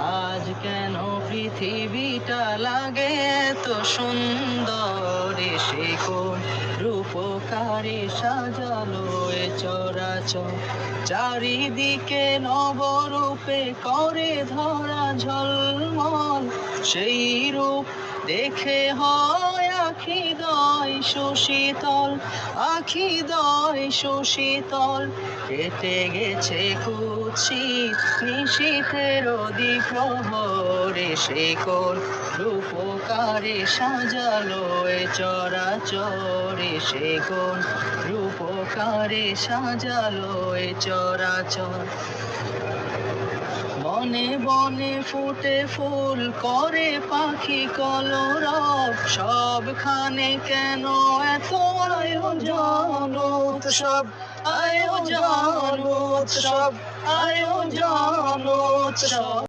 আজ কেন পৃথিবীটা লাগে এত সুন্দর, সে কোন রূপকারে সাজালো এ চরাচর। চারিদিকে নবরূপে করে ধরা ঝলমল, সেই রূপ দেখে হয় আখিদয় সুশীতল, আখিদয় সুশীতল। কেটে গেছে কুৎসিত নিশীথের দ্বিপ্রহরে, সে কোন রূপকারে সাজালো এ চরাচরে, সে কোন রূপকারে সাজালো এ চরাচর। বনে বনে ফুটে ফুল করে পাখি কলরব, সবখানে কেন এত আয়োজন উৎসব, আয়োজন উৎসব, আয়োজন উৎসব।